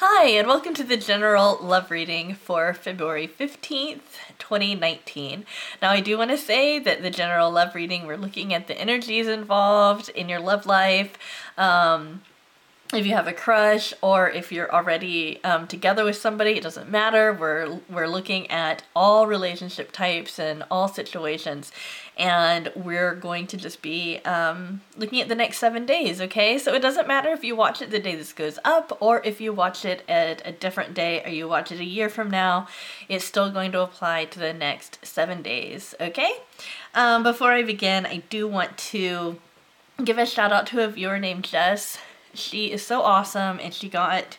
Hi, and welcome to the general love reading for February 15th, 2019. Now, I do want to say that the general love reading, we're looking at the energies involved in your love life. If you have a crush or if you're already together with somebody, it doesn't matter. We're looking at all relationship types and all situations, and we're going to just be looking at the next 7 days, okay? So it doesn't matter if you watch it the day this goes up or if you watch it at a different day or you watch it a year from now, it's still going to apply to the next 7 days, okay? Before I begin, I do want to give a shout out to a viewer named Jess. She is so awesome, and she got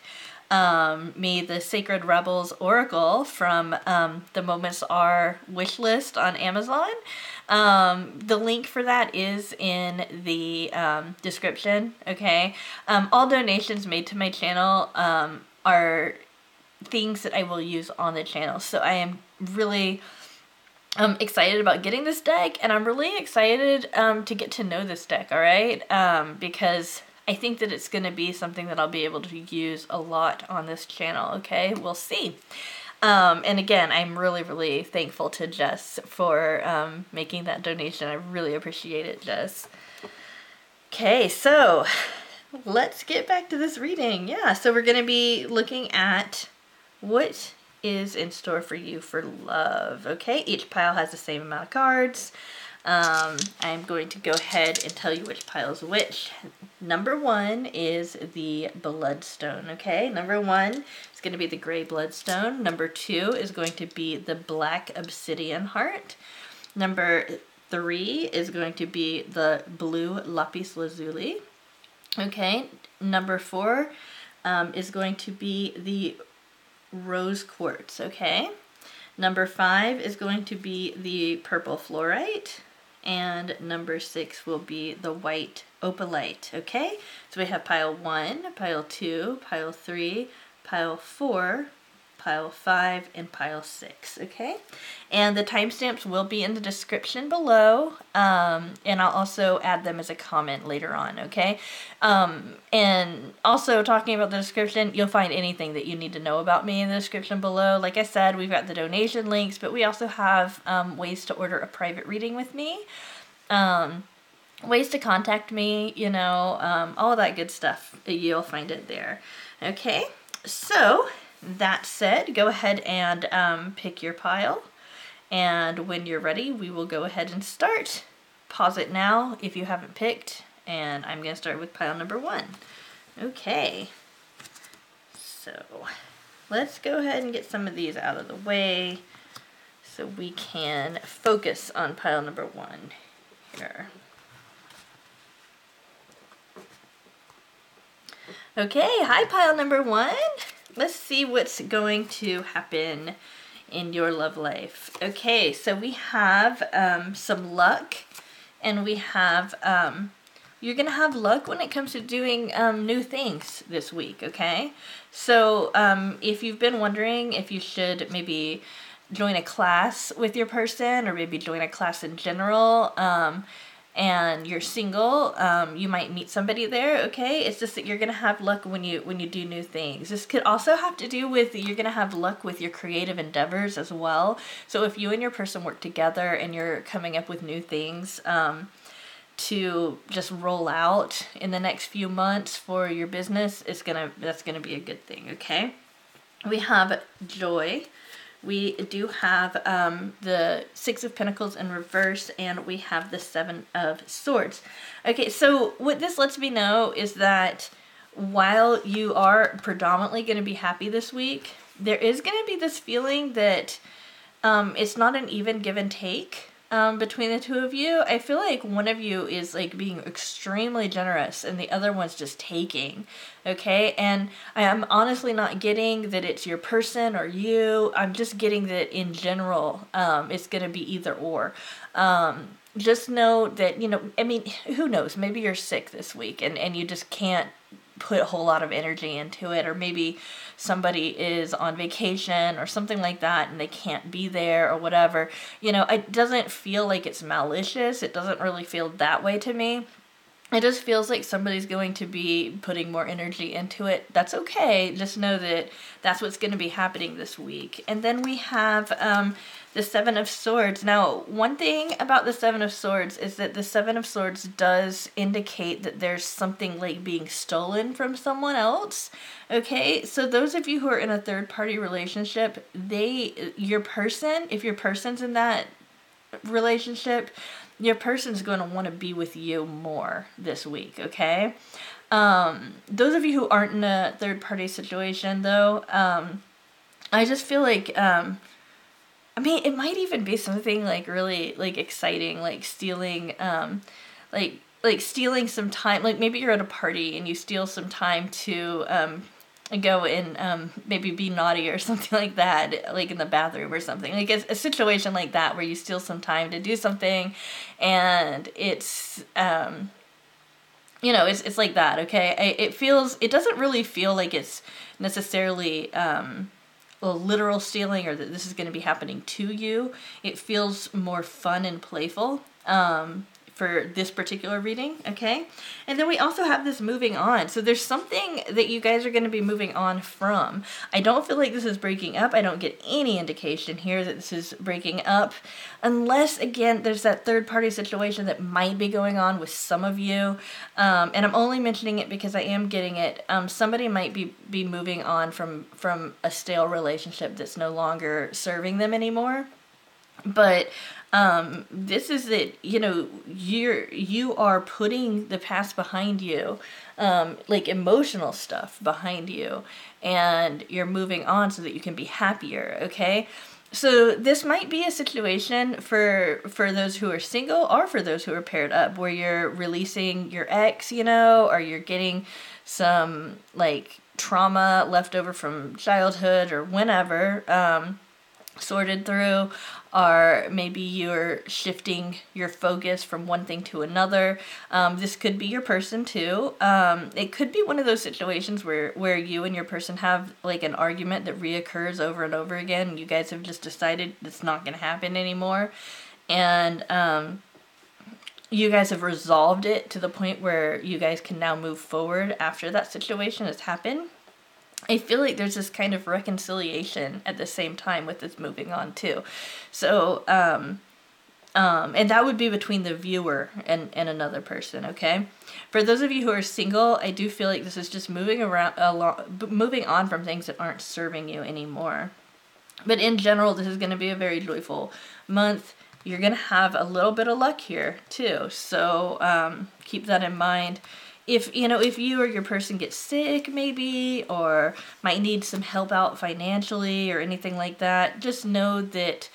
me the Sacred Rebels Oracle from the MomentsAre wish list on Amazon. The link for that is in the description, okay? All donations made to my channel are things that I will use on the channel, so I am really excited about getting this deck, and I'm really excited to get to know this deck, alright? Because I think that it's going to be something that I'll be able to use a lot on this channel, okay? We'll see. And again, I'm really, really thankful to Jess for making that donation. I really appreciate it, Jess. Okay, so let's get back to this reading. Yeah, so we're going to be looking at what is in store for you for love, okay? Each pile has the same amount of cards. I'm going to go ahead and tell you which pile is which. Number 1 is the Bloodstone, okay? Number 1 is going to be the gray Bloodstone. Number 2 is going to be the black Obsidian heart. Number 3 is going to be the blue Lapis Lazuli, okay? Number 4 is going to be the rose Quartz, okay? Number 5 is going to be the purple Fluorite. And number 6 will be the white Opalite, okay? So we have pile 1, pile 2, pile 3, pile 4, pile 5, and pile 6, okay? And the timestamps will be in the description below, and I'll also add them as a comment later on, okay? And also talking about the description, you'll find anything that you need to know about me in the description below. Like I said, we've got the donation links, but we also have ways to order a private reading with me, ways to contact me, you know, all of that good stuff. You'll find it there, okay? So that said, go ahead and pick your pile, and when you're ready, we will go ahead and start. Pause it now if you haven't picked, and I'm going to start with pile number 1. Okay, so let's go ahead and get some of these out of the way so we can focus on pile number 1 here. Okay, hi pile number 1. Let's see what's going to happen in your love life. Okay, so we have some luck, and we have, you're going to have luck when it comes to doing new things this week, okay? So if you've been wondering if you should maybe join a class with your person, or maybe join a class in general, and you're single, you might meet somebody there, okay? It's just that you're gonna have luck when you do new things. This could also have to do with you're gonna have luck with your creative endeavors as well. So if you and your person work together and you're coming up with new things to just roll out in the next few months for your business, that's gonna be a good thing, okay? We have joy. We do have the 6 of Pentacles in reverse, and we have the 7 of Swords. Okay, so what this lets me know is that while you are predominantly going to be happy this week, there is going to be this feeling that it's not an even give and take between the two of you. I feel like one of you is like being extremely generous and the other one's just taking, okay? And I am honestly not getting that it's your person or you. I'm just getting that in general it's going to be either or. Just know that, you know, I mean, who knows? Maybe you're sick this week and you just can't put a whole lot of energy into it, or maybe somebody is on vacation or something like that and they can't be there or whatever. You know, it doesn't feel like it's malicious. It doesn't really feel that way to me. it just feels like somebody's going to be putting more energy into it. That's okay. Just know that that's what's going to be happening this week. And then we have the Seven of Swords. Now, one thing about the Seven of Swords is that the Seven of Swords does indicate that there's something like being stolen from someone else. Okay, so those of you who are in a third-party relationship, if your person's in that relationship, your person's going to want to be with you more this week, okay? Those of you who aren't in a third-party situation, though, I just feel like, I mean, it might even be something, like, really, like, exciting, like stealing, like stealing some time. Like, maybe you're at a party and you steal some time to, go and maybe be naughty or something like that, like in the bathroom or something. Like a situation like that where you steal some time to do something, and it's it's like that. Okay, it doesn't really feel like it's necessarily a literal stealing, or that this is going to be happening to you. It feels more fun and playful for this particular reading, okay? And then we also have this moving on. So there's something that you guys are going to be moving on from. I don't feel like this is breaking up. I don't get any indication here that this is breaking up, unless, again, there's that third-party situation that might be going on with some of you. And I'm only mentioning it because I am getting it. Somebody might be moving on from a stale relationship that's no longer serving them anymore. But this is that, you are putting the past behind you, like emotional stuff behind you, and you're moving on so that you can be happier, okay? So this might be a situation for those who are single, or for those who are paired up, where you're releasing your ex, or you're getting some, like, trauma left over from childhood or whenever, sorted through, or maybe you're shifting your focus from one thing to another. This could be your person too. It could be one of those situations where you and your person have like an argument that reoccurs over and over again, and you guys have just decided it's not going to happen anymore, and you guys have resolved it to the point where you guys can now move forward after that situation has happened. I feel like there's this kind of reconciliation at the same time with this moving on too. So, and that would be between the viewer and another person, okay? For those of you who are single, I do feel like this is just moving on from things that aren't serving you anymore. But in general, this is going to be a very joyful month. You're going to have a little bit of luck here too. So, keep that in mind. If you or your person gets sick maybe, or might need some help out financially or anything like that, just know that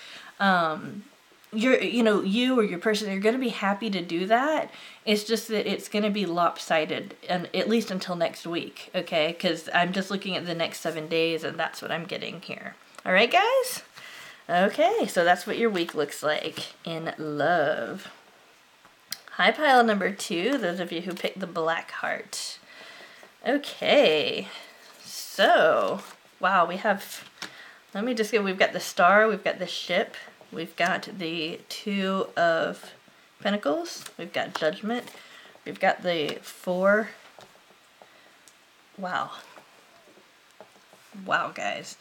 you or your person, you're going to be happy to do that. It's just that it's going to be lopsided, and at least until next week, okay? Because I'm just looking at the next 7 days, and that's what I'm getting here. All right, guys? Okay, so that's what your week looks like in love. High pile number 2, those of you who picked the black heart. Okay, so, wow, we've got the star, we've got the ship, we've got the 2 of pentacles, we've got judgment, we've got the 4. Wow, guys.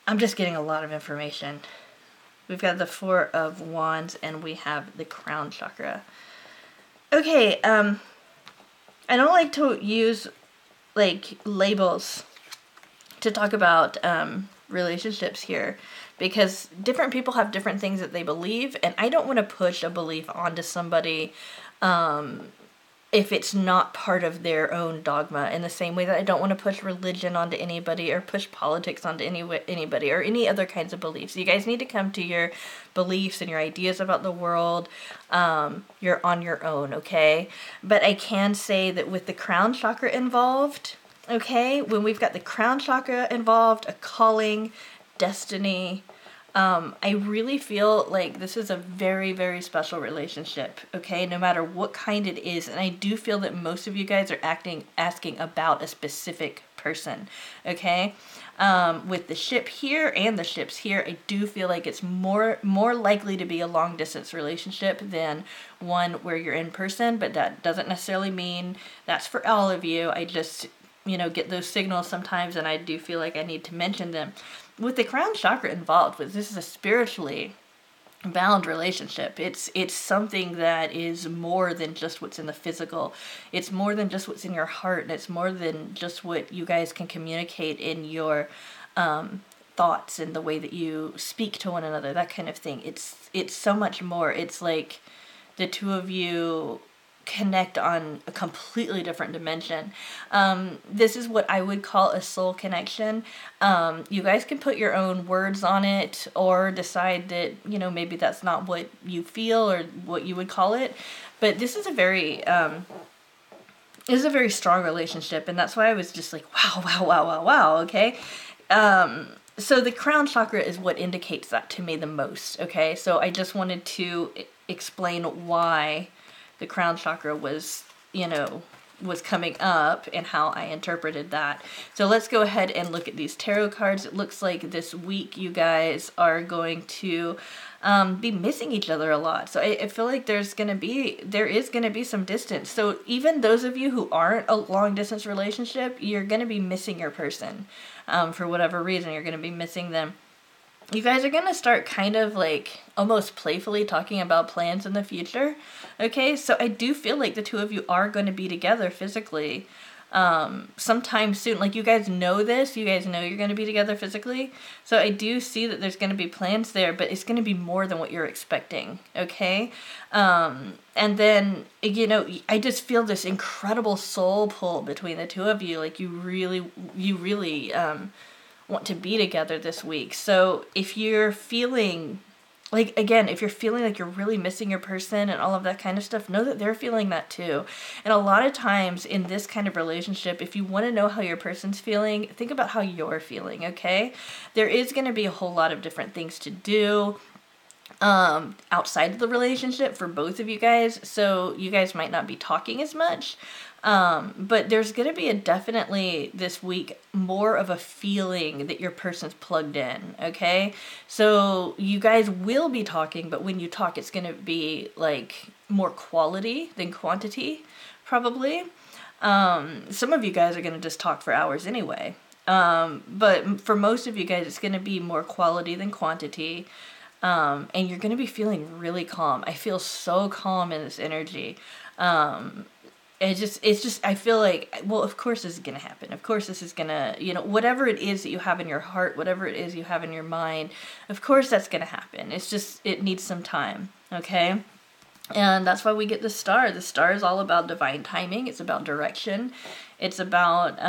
I'm just getting a lot of information. We've got the 4 of Wands, and we have the crown chakra. Okay, I don't like to use, like, labels to talk about relationships here, because different people have different things that they believe, and I don't want to push a belief onto somebody if it's not part of their own dogma, in the same way that I don't want to push religion onto anybody, or push politics onto anybody, or any other kinds of beliefs. You guys need to come to your beliefs and your ideas about the world. You're on your own, okay? But I can say that with the crown chakra involved, okay, when we've got the crown chakra involved, a calling, destiny, I really feel like this is a very, very special relationship, okay, no matter what kind it is. And I do feel that most of you guys are asking about a specific person, okay? With the ship here and the ships here, I do feel like it's more likely to be a long distance relationship than one where you're in person, but that doesn't necessarily mean that's for all of you. I just, you know, get those signals sometimes, and I do feel like I need to mention them. With the crown chakra involved, this is a spiritually bound relationship. It's something that is more than just what's in the physical. It's more than just what's in your heart, and it's more than just what you guys can communicate in your thoughts and the way that you speak to one another, that kind of thing. It's so much more. It's like the two of you connect on a completely different dimension. This is what I would call a soul connection. You guys can put your own words on it, or decide that, you know, maybe that's not what you feel or what you would call it. But this is a very strong relationship, and that's why I was just like, wow, okay? So the crown chakra is what indicates that to me the most, okay? So I just wanted to explain why the crown chakra was, you know, was coming up and how I interpreted that. So let's go ahead and look at these tarot cards. It looks like this week you guys are going to be missing each other a lot. So I feel like there is going to be some distance. So even those of you who aren't a long distance relationship, you're going to be missing your person. For whatever reason, you're going to be missing them. You guys are going to start kind of like almost playfully talking about plans in the future. Okay, so I do feel like the two of you are going to be together physically sometime soon. Like, you guys know this. You guys know you're going to be together physically. So I do see that there's going to be plans there, but it's going to be more than what you're expecting. Okay, and then, you know, I just feel this incredible soul pull between the two of you. Like, you really want to be together this week. So if you're feeling like, again, if you're feeling like you're really missing your person and all of that kind of stuff, know that they're feeling that too. And a lot of times in this kind of relationship, if you want to know how your person's feeling, think about how you're feeling, okay? There is going to be a whole lot of different things to do outside of the relationship for both of you guys. So you guys might not be talking as much. But there's going to be definitely this week more of a feeling that your person's plugged in, okay? So you guys will be talking, but when you talk, it's going to be like more quality than quantity, probably. Some of you guys are going to just talk for hours anyway. But for most of you guys, it's going to be more quality than quantity. And you're going to be feeling really calm. I feel so calm in this energy. It's just, I feel like, well, of course this is going to happen. Of course this is going to, you know, whatever it is that you have in your heart, whatever it is you have in your mind, of course that's going to happen. It's just, it needs some time, okay? And that's why we get the star. The star is all about divine timing. It's about direction. It's about,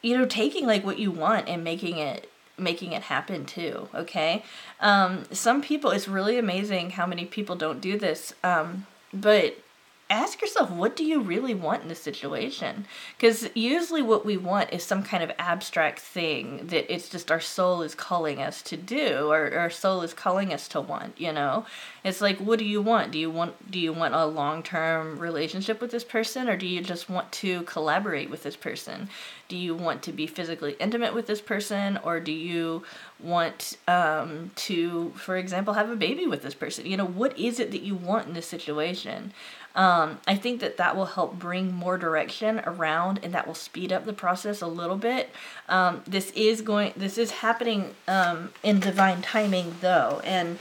you know, taking like what you want and making it happen too, okay? Some people, it's really amazing how many people don't do this, but ask yourself, what do you really want in this situation? Because usually what we want is some kind of abstract thing that it's just our soul is calling us to do, or our soul is calling us to want, you know? It's like, what do you want? Do you want a long-term relationship with this person, or do you just want to collaborate with this person? Do you want to be physically intimate with this person, or do you want to, for example, have a baby with this person? You know, what is it that you want in this situation? I think that will help bring more direction around, and that will speed up the process a little bit. This is happening in divine timing though, and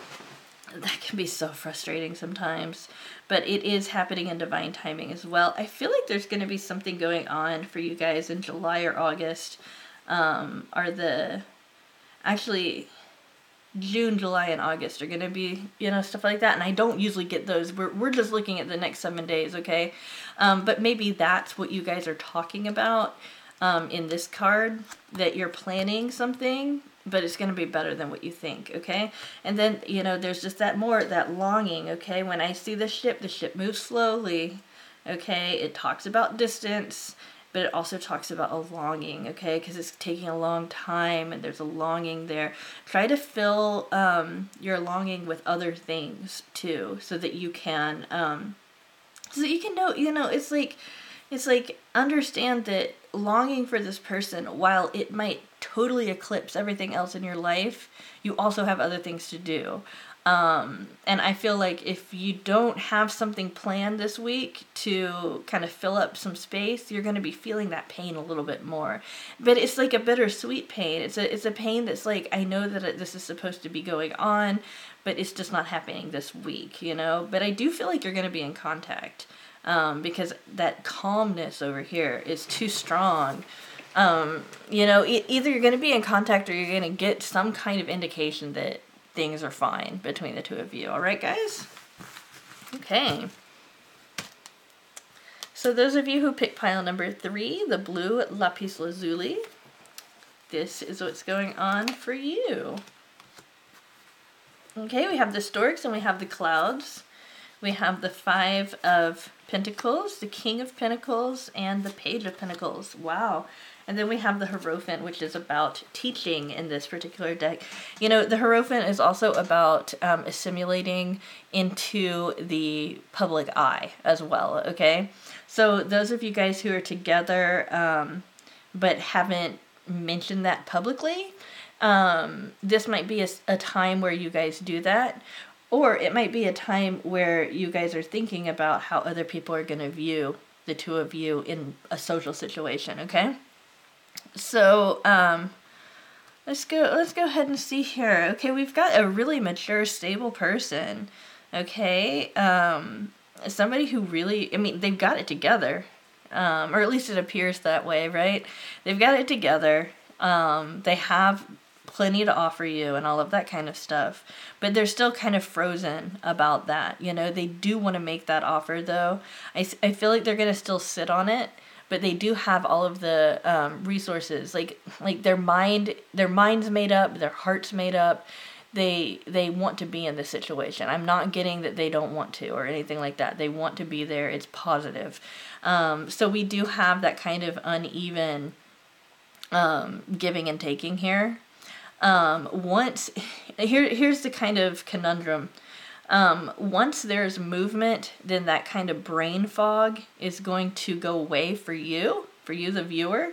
that can be so frustrating sometimes, but it is happening in divine timing as well. I feel like there's going to be something going on for you guys in July or August, actually June, July, and August are going to be, you know, stuff like that. And I don't usually get those. We're just looking at the next 7 days, okay? But maybe that's what you guys are talking about in this card, that you're planning something, but it's going to be better than what you think, okay? And then, you know, there's just that longing, okay? When I see the ship moves slowly, okay? It talks about distance, but it also talks about a longing, okay? Because it's taking a long time, and there's a longing there. Try to fill your longing with other things too, so that you can know, you know, it's like it's like, understand that longing for this person, while it might totally eclipse everything else in your life, you also have other things to do. And I feel like if you don't have something planned this week to kind of fill up some space, you're going to be feeling that pain a little bit more. But it's like a bittersweet pain. It's a pain that's like, I know that this is supposed to be going on, but it's just not happening this week, you know? But I do feel like you're going to be in contact. Because that calmness over here is too strong. You know, either you're going to be in contact or you're going to get some kind of indication that things are fine between the two of you. All right, guys? Okay. So those of you who picked pile number 3, the blue Lapis Lazuli, this is what's going on for you. Okay, we have the storks and we have the clouds. We have the 5 of Pentacles, the King of Pentacles, and the Page of Pentacles. Wow. And then we have the Hierophant, which is about teaching in this particular deck. You know, the Hierophant is also about assimilating into the public eye as well, okay? So those of you guys who are together but haven't mentioned that publicly, this might be a time where you guys do that. Or it might be a time where you guys are thinking about how other people are going to view the two of you in a social situation, okay? So, let's go ahead and see here. Okay, we've got a really mature, stable person, okay? Somebody who really, I mean, they've got it together, or at least it appears that way, right? They've got it together. They have plenty to offer you and all of that kind of stuff, but they're still kind of frozen about that. You know, they do want to make that offer though. I feel like they're going to still sit on it, but they do have all of the resources, like their mind's made up, their heart's made up. They want to be in this situation. I'm not getting that they don't want to or anything like that. They want to be there. It's positive. So we do have that kind of uneven giving and taking here. Here's the kind of conundrum. Once there's movement, then that kind of brain fog is going to go away for you, the viewer.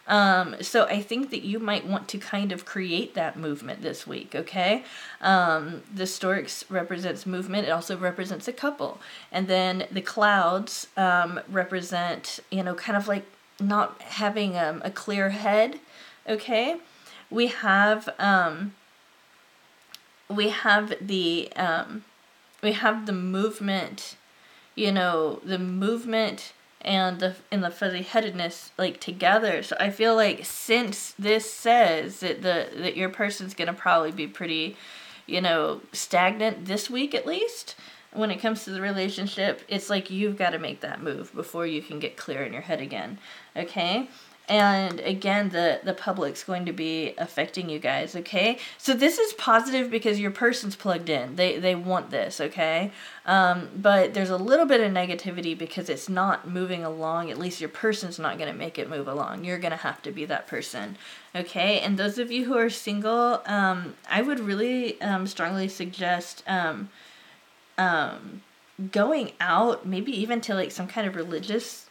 So I think that you might want to kind of create that movement this week, okay? The storks represents movement. It also represents a couple. And then the clouds represent, you know, kind of like not having a clear head, okay? We have the movement, you know, the movement and the fuzzy headedness like together. So I feel like since this says that your person's gonna probably be pretty, you know, stagnant this week at least when it comes to the relationship, it's like you've got to make that move before you can get clear in your head again, okay? And again, the public's going to be affecting you guys, okay? So this is positive because your person's plugged in. They want this, okay? But there's a little bit of negativity because it's not moving along. At least your person's not going to make it move along. You're going to have to be that person, okay? And those of you who are single, I would really strongly suggest going out, maybe even to like some kind of religious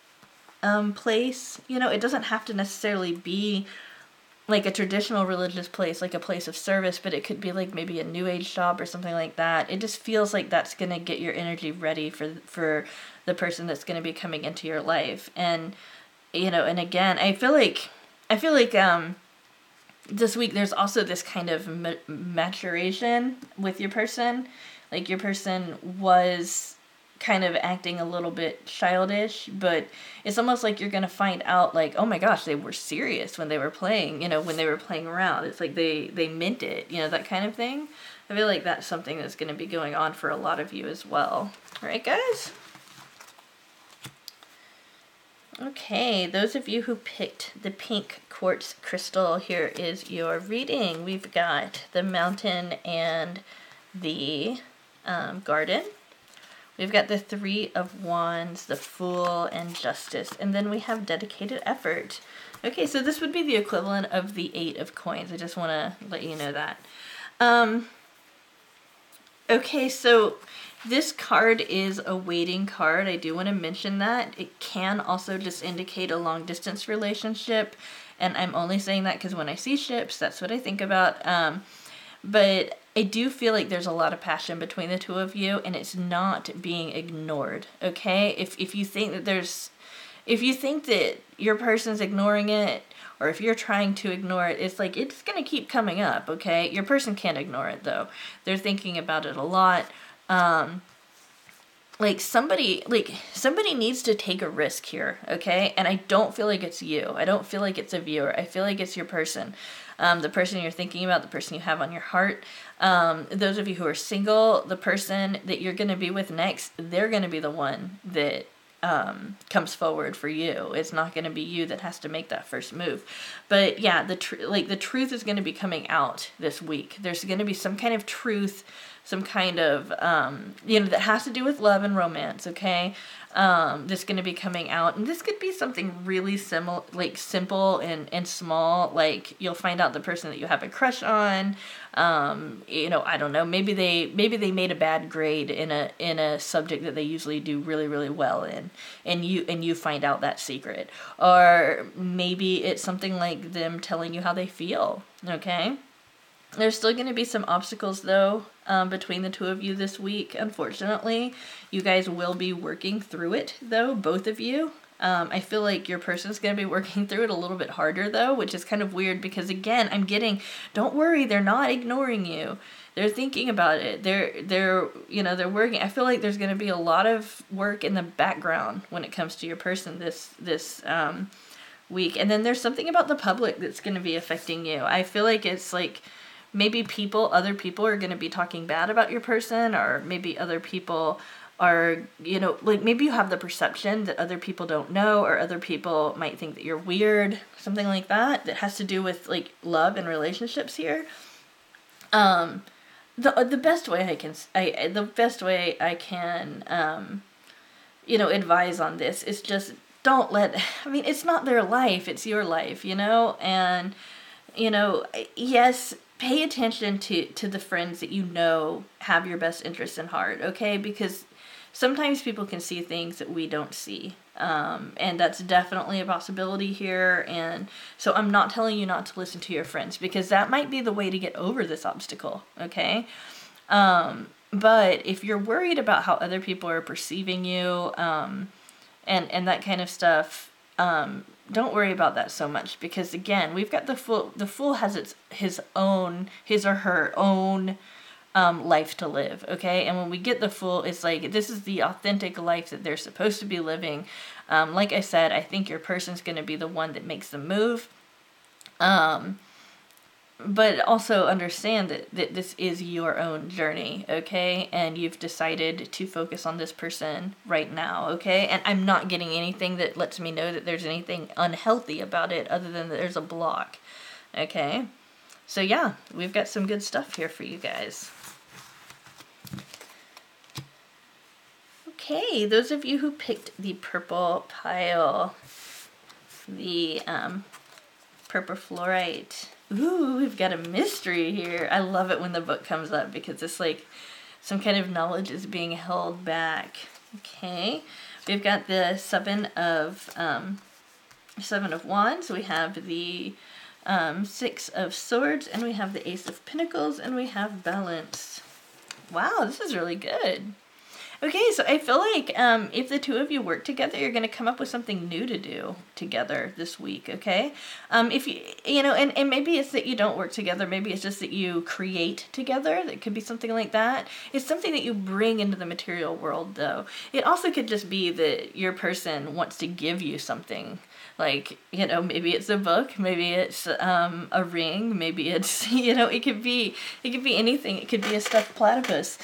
place. You know, it doesn't have to necessarily be like a traditional religious place, like a place of service, but it could be like maybe a new age shop or something like that. It just feels like that's going to get your energy ready for the person that's going to be coming into your life. And, you know, and again, I feel like this week there's also this kind of maturation with your person. Like your person was kind of acting a little bit childish, but it's almost like you're going to find out like, oh my gosh, they were serious when they were playing, you know, when they were playing around. It's like they meant it, you know, that kind of thing. I feel like that's something that's going to be going on for a lot of you as well. All right, guys? Okay, those of you who picked the pink quartz crystal, here is your reading. We've got the mountain and the garden. We've got the 3 of Wands, the Fool, and Justice. And then we have dedicated effort. Okay, so this would be the equivalent of the 8 of Coins. I just want to let you know that. Okay, so This card is a waiting card. I do want to mention that. It can also just indicate a long distance relationship. And I'm only saying that because when I see ships, that's what I think about. But I do feel like there's a lot of passion between the two of you, and it's not being ignored, okay? If you think that if you think that your person's ignoring it, or if you're trying to ignore it, it's like, it's going to keep coming up, okay? Your person can't ignore it, though. They're thinking about it a lot. Like somebody needs to take a risk here, okay? And I don't feel like it's you. I don't feel like it's a viewer. I feel like it's your person. The person you're thinking about, the person you have on your heart. Those of you who are single, the person that you're going to be with next, they're going to be the one that comes forward for you. It's not going to be you that has to make that first move. But yeah, the truth is going to be coming out this week. There's going to be some kind of truth, some kind of, that has to do with love and romance, okay? That's going to be coming out. And this could be something really simple and small. Like, you'll find out the person that you have a crush on. I don't know. Maybe they made a bad grade in a subject that they usually do really, really well in. And you find out that secret. Or maybe it's something like them telling you how they feel, okay? There's still going to be some obstacles, though, between the two of you this week, unfortunately. You guys will be working through it, though, both of you. I feel like your person's going to be working through it a little bit harder, though, which is kind of weird because, again, I'm getting, don't worry, they're not ignoring you. They're thinking about it. They're working. I feel like there's going to be a lot of work in the background when it comes to your person this week. And then there's something about the public that's going to be affecting you. I feel like it's like, maybe other people are going to be talking bad about your person, or maybe other people are, maybe you have the perception that other people don't know, or other people might think that you're weird, something like that. That has to do with like love and relationships here. The best way I can advise on this is just don't it's not their life, it's your life, and yes, pay attention to the friends that have your best interests in heart, okay? Because sometimes people can see things that we don't see. And that's definitely a possibility here. And so I'm not telling you not to listen to your friends, because that might be the way to get over this obstacle, okay? But if you're worried about how other people are perceiving you, and that kind of stuff, don't worry about that so much, because again, we've got the fool has his or her own life to live, okay? And when we get the fool, it's like, this is the authentic life that they're supposed to be living. Like I said, I think your person's going to be the one that makes the move. But also understand that this is your own journey, okay? And you've decided to focus on this person right now, okay? And I'm not getting anything that lets me know that there's anything unhealthy about it other than that there's a block, okay? So yeah, we've got some good stuff here for you guys. Okay, those of you who picked the purple pile, the purple fluorite. Ooh, we've got a mystery here. I love it when the book comes up, because it's like some kind of knowledge is being held back. Okay, we've got the Seven of Wands. We have the Six of Swords, and we have the Ace of Pentacles, and we have Balance. Wow, this is really good. Okay, so I feel like if the two of you work together, you're going to come up with something new to do together this week, okay? If you know, and maybe it's that you don't work together. Maybe it's just that you create together. That could be something like that. It's something that you bring into the material world, though. It also could just be that your person wants to give you something. Like, maybe it's a book, maybe it's a ring, maybe it's, it could be anything. It could be a stuffed platypus.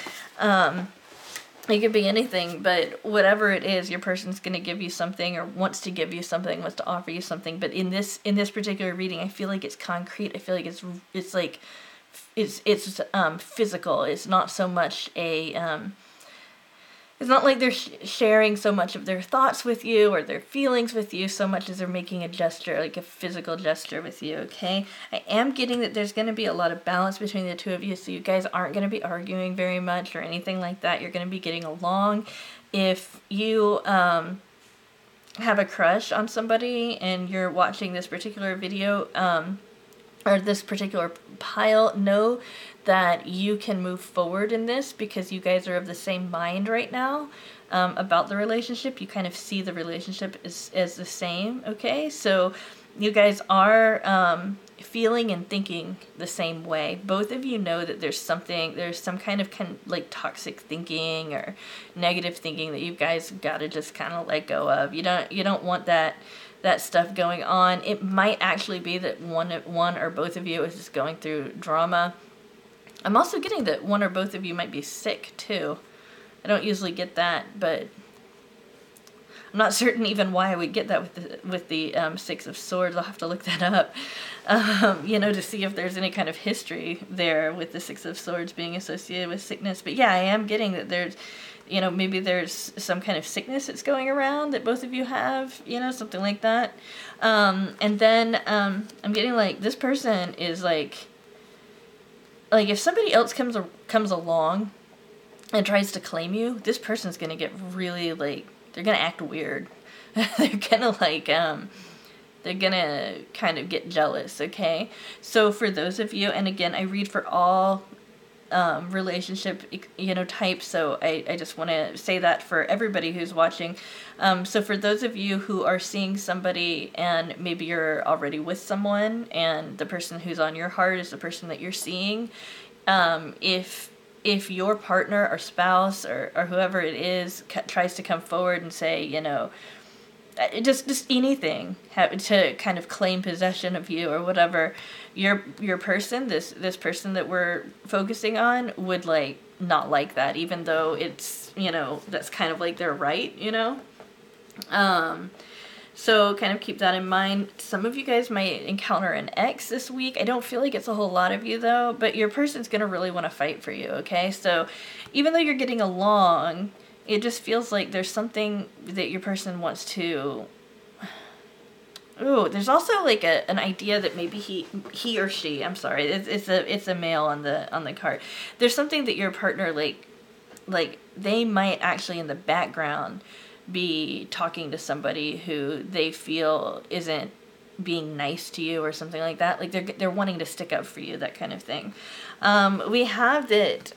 It could be anything, but whatever it is, your person's going to give you something, or wants to give you something, wants to offer you something. But in this particular reading, I feel like it's concrete. I feel like it's physical. It's not so much it's not like they're sharing so much of their thoughts with you or their feelings with you so much as they're making a gesture, like a physical gesture with you, okay? I am getting that there's going to be a lot of balance between the two of you, so you guys aren't going to be arguing very much or anything like that. You're going to be getting along. If you have a crush on somebody and you're watching this particular video, or this particular pile, know that you can move forward in this because you guys are of the same mind right now about the relationship. You kind of see the relationship as the same, okay? So you guys are feeling and thinking the same way. Both of you know that there's some kind of like toxic thinking or negative thinking that you guys got to just kind of let go of. You don't want that stuff going on. It might actually be that one or both of you is just going through drama. I'm also getting that one or both of you might be sick too. I don't usually get that, but I'm not certain even why I would get that with the Six of Swords. I'll have to look that up, to see if there's any kind of history there with the Six of Swords being associated with sickness. But yeah, I am getting that there's, maybe there's some kind of sickness that's going around that both of you have, something like that. And then I'm getting like this person is like if somebody else comes along and tries to claim you, this person's gonna get really they're gonna act weird. They're gonna kind of get jealous, okay? So for those of you, and again, I read for all relationship, types, so I just want to say that for everybody who's watching. So for those of you who are seeing somebody and maybe you're already with someone and the person who's on your heart is the person that you're seeing, if your partner or spouse or whoever it is tries to come forward and say, just anything to kind of claim possession of you or whatever, your person, this person that we're focusing on would not like that, even though it's, that's kind of like their right, so kind of keep that in mind. Some of you guys might encounter an ex this week. I don't feel like it's a whole lot of you though, but your person's going to really want to fight for you, okay? So even though you're getting along, it just feels like there's something that your person wants to... Ooh, there's also an idea that maybe he or she, I'm sorry, it's a male on the card. There's something that your partner they might actually in the background be talking to somebody who they feel isn't being nice to you or something like that. They're wanting to stick up for you, that kind of thing. We have that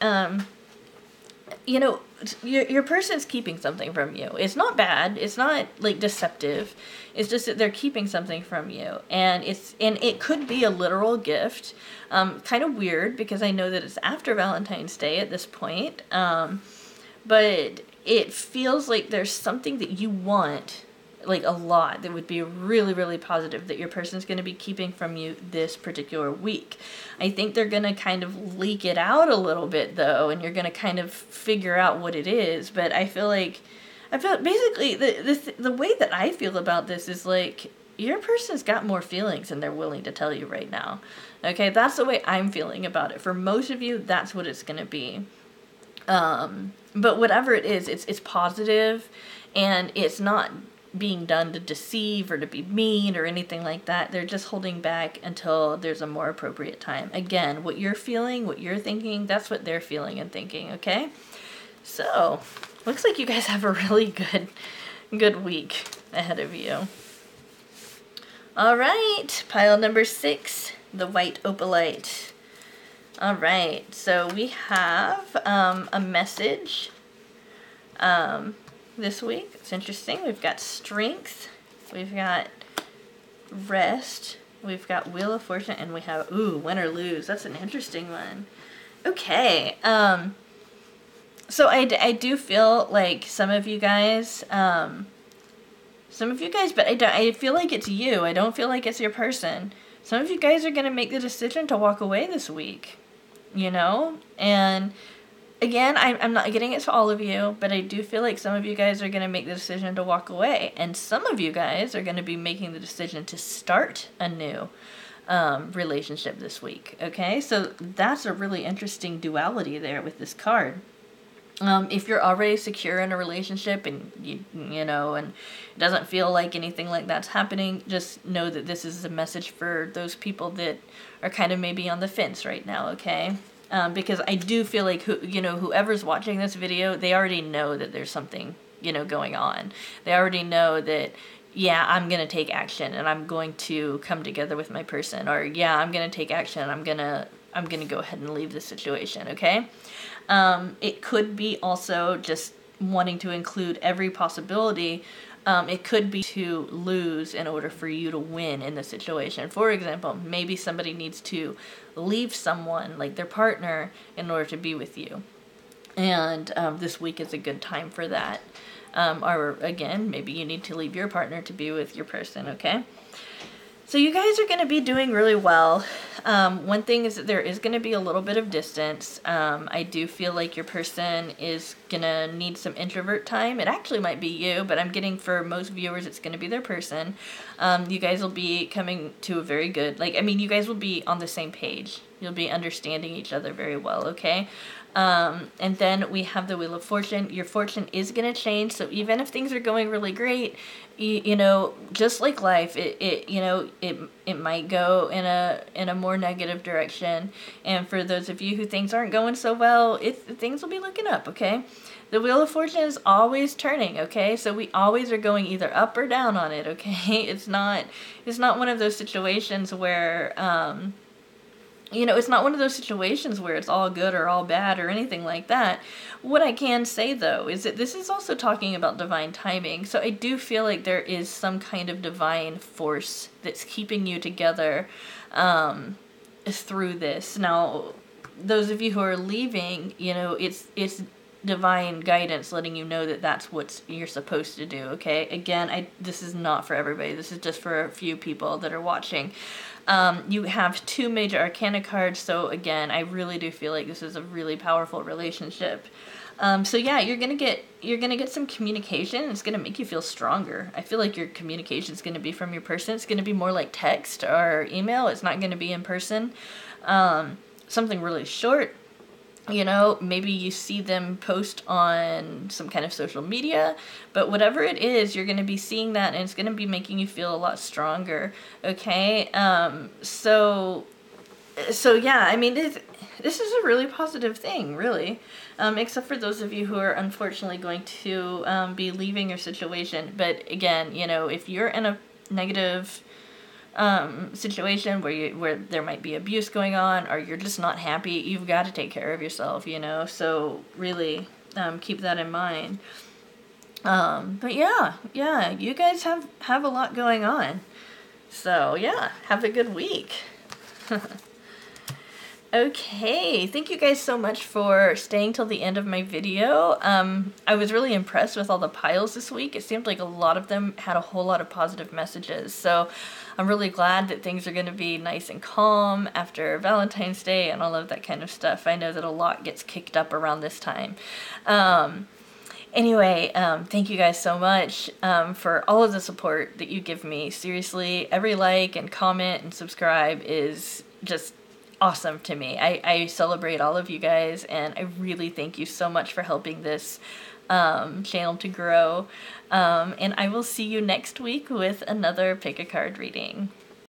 your person's keeping something from you. It's not bad. It's not deceptive. It's just that they're keeping something from you, and it could be a literal gift. Kind of weird because I know that it's after Valentine's Day at this point. But it feels like there's something that you want a lot that would be really, really positive that your person's going to be keeping from you this particular week. I think they're going to kind of leak it out a little bit though, and you're going to kind of figure out what it is. But I feel basically the way that I feel about this is your person's got more feelings than they're willing to tell you right now. Okay, that's the way I'm feeling about it. For most of you, that's what it's going to be. But whatever it is, it's positive, and it's not being done to deceive or to be mean or anything like that. They're just holding back until there's a more appropriate time. Again, what you're feeling, what you're thinking, that's what they're feeling and thinking, okay? So, looks like you guys have a really good week ahead of you. All right, pile number 6, the white opalite. All right, so we have a message this week. It's interesting. We've got strength, we've got rest, we've got wheel of fortune, and we have, win or lose. That's an interesting one. Okay, so I do feel like some of you guys, but I feel like it's you. I don't feel like it's your person. Some of you guys are going to make the decision to walk away this week. And again, I'm not getting it to all of you, but I do feel like some of you guys are going to make the decision to walk away, and some of you guys are going to be making the decision to start a new relationship this week. Okay, so that's a really interesting duality there with this card. If you're already secure in a relationship and you know, and it doesn't feel like anything like that's happening, just know that this is a message for those people that are kind of maybe on the fence right now, okay? Because I do feel like whoever's watching this video, they already know that there's something, going on. They already know that, yeah, I'm going to take action and I'm going to come together with my person, or yeah, I'm going to take action. I'm going to go ahead and leave this situation. Okay. It could be also just wanting to include every possibility. It could be to lose in order for you to win in the situation. For example, maybe somebody needs to leave someone, like their partner, in order to be with you. And this week is a good time for that. Or again, maybe you need to leave your partner to be with your person, okay? So you guys are going to be doing really well. One thing is that there is going to be a little bit of distance. I do feel like your person is going to need some introvert time. It actually might be you, but I'm getting for most viewers it's going to be their person. You guys will be coming to a very good, you guys will be on the same page. You'll be understanding each other very well, okay? And then we have the Wheel of Fortune. Your fortune is going to change. So even if things are going really great, just like life, it might go in a more negative direction. And for those of you who things aren't going so well, things will be looking up, okay? The Wheel of Fortune is always turning, okay? So we always are going either up or down on it, okay? It's not one of those situations where, it's not one of those situations where it's all good or all bad or anything like that. What I can say, though, is that this is also talking about divine timing. So I do feel like there is some kind of divine force that's keeping you together through this. Now, those of you who are leaving, it's divine guidance letting you know that that's what you're supposed to do, okay? Again, this is not for everybody. This is just for a few people that are watching. You have 2 major arcana cards, so again, I really do feel like this is a really powerful relationship. So yeah, you're gonna get some communication. It's gonna make you feel stronger. I feel like your communication is gonna be from your person. It's gonna be more like text or email. It's not gonna be in person. Something really short. Maybe you see them post on some kind of social media, but whatever it is, you're going to be seeing that and it's going to be making you feel a lot stronger. Okay. So yeah, this is a really positive thing, really. Except for those of you who are unfortunately going to, be leaving your situation. But again, if you're in a negative situation where there might be abuse going on, or you're just not happy, you've got to take care of yourself, so really keep that in mind. But yeah, you guys have a lot going on, so yeah, have a good week. Okay, thank you guys so much for staying till the end of my video. I was really impressed with all the piles this week. It seemed like a lot of them had a whole lot of positive messages, so I'm really glad that things are going to be nice and calm after Valentine's Day and all of that kind of stuff. I know that a lot gets kicked up around this time. Anyway, thank you guys so much for all of the support that you give me. Seriously, every like and comment and subscribe is just awesome to me. I celebrate all of you guys, and I really thank you so much for helping this channel to grow. And I will see you next week with another pick a card reading.